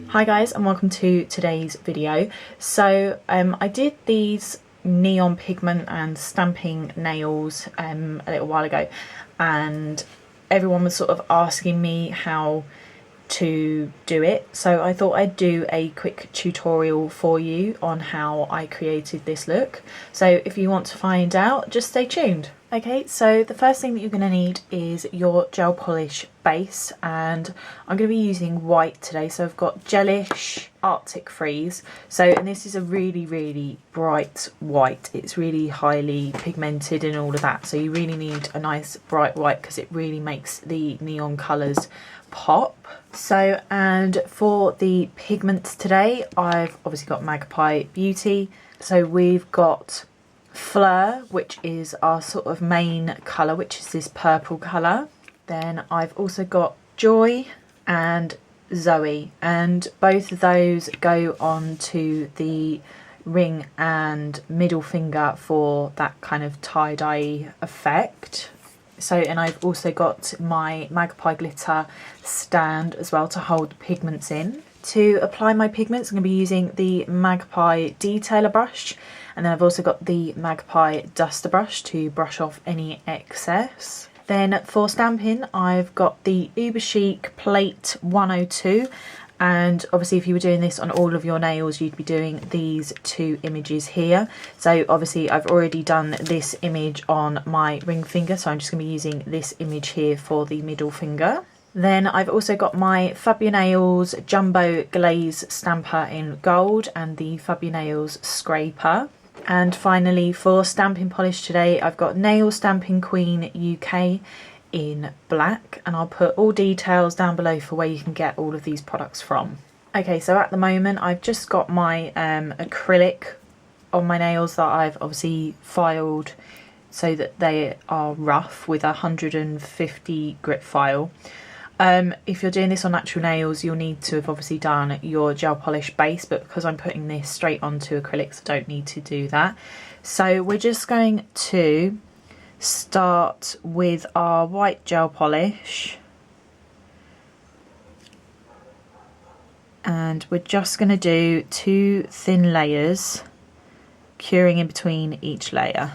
Hi guys, and welcome to today's video. So I did these neon pigment and stamping nails a little while ago, and everyone was sort of asking me how to do it, so I thought I'd do a quick tutorial for you on how I created this look. So if you want to find out, just stay tuned. Okay, so the first thing that you're going to need is your gel polish base, and I'm going to be using white today. So I've got Gelish Arctic Freeze. And this is a really bright white. It's really highly pigmented and all of that, so you really need a nice bright white because it really makes the neon colours pop. So, and for the pigments today, I've obviously got Magpie Beauty. So we've got Fleur, which is our sort of main colour, which is this purple colour. Then I've also got Joy and Zoe, and both of those go on to the ring and middle finger for that kind of tie-dye effect. So, and I've also got my Magpie glitter stand as well to hold the pigments in. To apply my pigments, I'm going to be using the Magpie detailer brush, and then I've also got the Magpie duster brush to brush off any excess. Then for stamping, I've got the Uber Chic Plate 102, and obviously if you were doing this on all of your nails, you'd be doing these two images here. So obviously I've already done this image on my ring finger, so I'm just going to be using this image here for the middle finger. Then I've also got my Nails Jumbo Glaze Stamper in gold and the Nails Scraper. And finally, for stamping polish today, I've got Nail Stamping Queen UK in black, and I'll put all details down below for where you can get all of these products from. Okay, so at the moment I've just got my acrylic on my nails that I've obviously filed so that they are rough with a 150 grit file. If you're doing this on natural nails, you'll need to have obviously done your gel polish base, but because I'm putting this straight onto acrylics, I don't need to do that. So we're just going to start with our white gel polish, and we're just going to do 2 thin layers, curing in between each layer.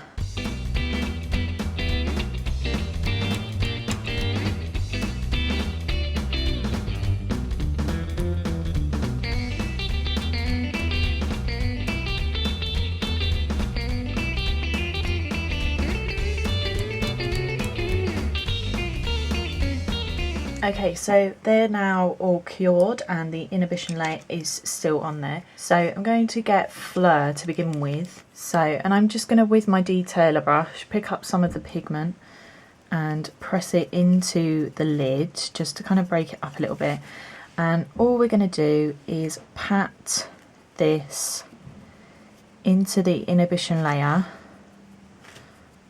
Okay, so they're now all cured and the inhibition layer is still on there. So I'm going to get Fleur to begin with. And I'm just going to, with my detailer brush, pick up some of the pigment and press it into the lid just to kind of break it up a little bit. And all we're going to do is pat this into the inhibition layer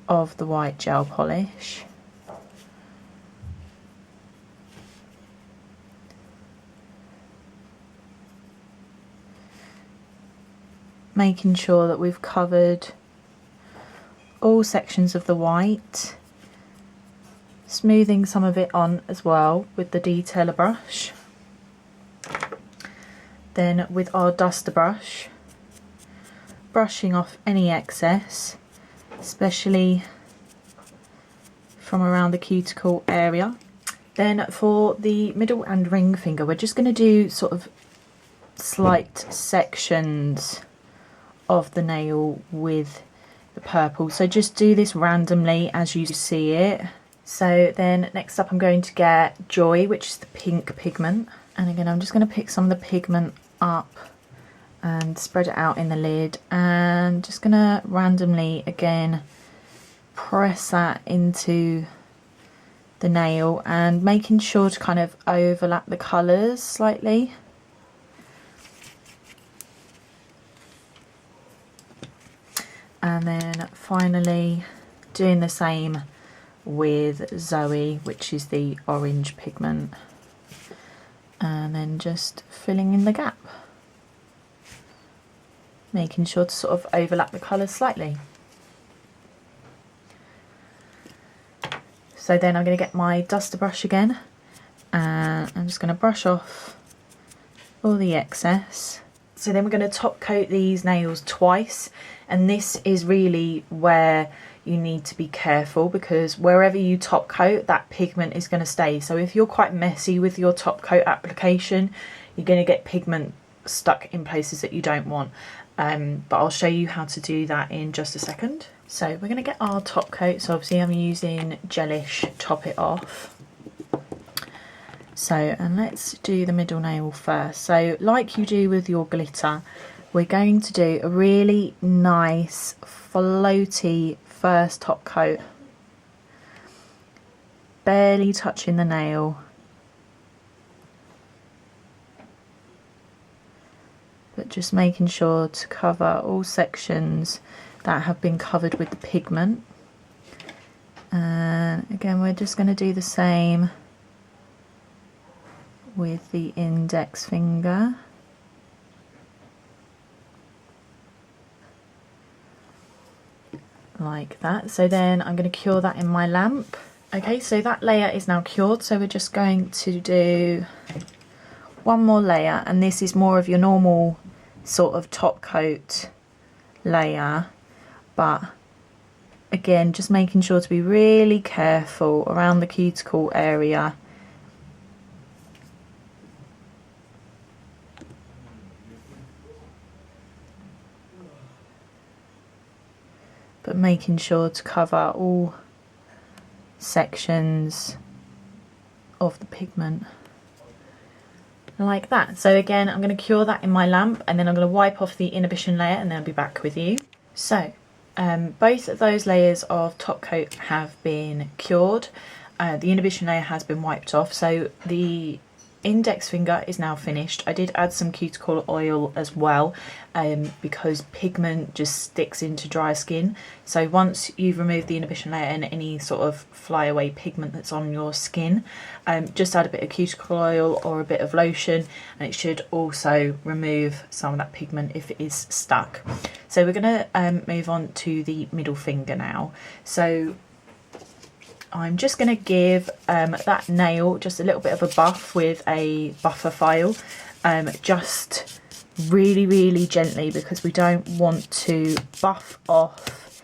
of the white gel polish. Making sure that we've covered all sections of the white, smoothing some of it on as well with the detailer brush. Then with our duster brush, brushing off any excess, especially from around the cuticle area. Then for the middle and ring finger, we're just going to do sort of slight sections of the nail with the purple, so just do this randomly as you see it. So then next up I'm going to get Joy, which is the pink pigment, and again I'm just going to pick some of the pigment up and spread it out in the lid, and just going to randomly again press that into the nail and making sure to kind of overlap the colours slightly. And then finally doing the same with Zoe, which is the orange pigment, and then just filling in the gap, making sure to sort of overlap the colours slightly. So then I'm going to get my duster brush again, and I'm just going to brush off all the excess. So then we're going to top coat these nails twice, and this is really where you need to be careful, because wherever you top coat, that pigment is going to stay. So if you're quite messy with your top coat application, you're going to get pigment stuck in places that you don't want. But I'll show you how to do that in just a second. So we're going to get our top coat. So obviously I'm using Gelish Top It Off. So, and let's do the middle nail first. So like you do with your glitter, we're going to do a really nice floaty first top coat, barely touching the nail, but just making sure to cover all sections that have been covered with the pigment. And again, we're just going to do the same with the index finger. Like that. So then I'm going to cure that in my lamp. Okay, so that layer is now cured, so we're just going to do one more layer, and this is more of your normal sort of top coat layer, but again, just making sure to be really careful around the cuticle area. But making sure to cover all sections of the pigment like that. So again, I'm going to cure that in my lamp, and then I'm going to wipe off the inhibition layer, and then I'll be back with you. So both of those layers of top coat have been cured. The inhibition layer has been wiped off, so the index finger is now finished. I did add some cuticle oil as well, because pigment just sticks into dry skin. So once you've removed the inhibition layer and any sort of flyaway pigment that's on your skin, just add a bit of cuticle oil or a bit of lotion, and it should also remove some of that pigment if it is stuck. So we're going to move on to the middle finger now. So I'm just going to give that nail just a little bit of a buff with a buffer file, just really gently, because we don't want to buff off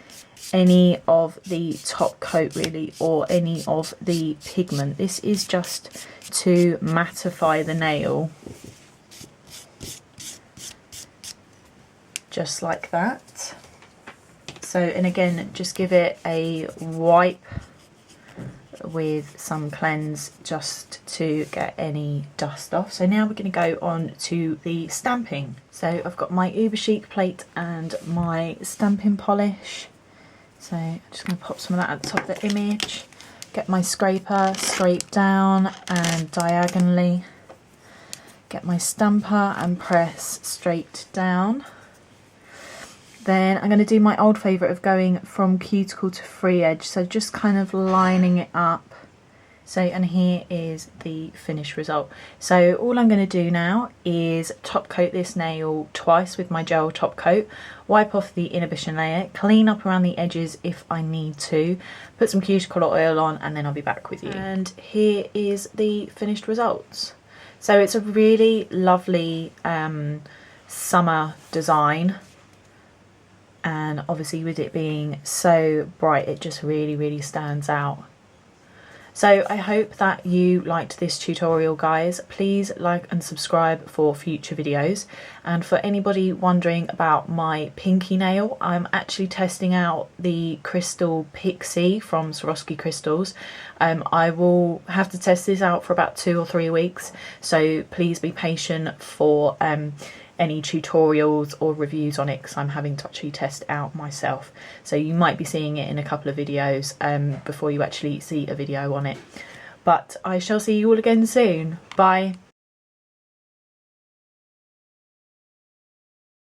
any of the top coat really, or any of the pigment. This is just to mattify the nail, just like that. So, and again, just give it a wipe with some cleanse just to get any dust off. So now we're going to go on to the stamping. So I've got my Uber Chic plate and my stamping polish. So I'm just going to pop some of that at the top of the image. Get my scraper, scrape down and diagonally. Get my stamper and press straight down. Then I'm going to do my old favourite of going from cuticle to free edge, so just kind of lining it up. So, and here is the finished result. So all I'm going to do now is top coat this nail twice with my gel top coat, wipe off the inhibition layer, clean up around the edges if I need to, put some cuticle oil on, and then I'll be back with you. And here is the finished results. So it's a really lovely summer design. And obviously with it being so bright, it just really stands out. So I hope that you liked this tutorial, guys. Please like and subscribe for future videos. And for anybody wondering about my pinky nail, I'm actually testing out the Crystal Pixie from Swarovski Crystals. I will have to test this out for about 2 or 3 weeks, so please be patient for any tutorials or reviews on it, because I'm having to actually test it out myself. So you might be seeing it in a couple of videos before you actually see a video on it. But I shall see you all again soon. Bye.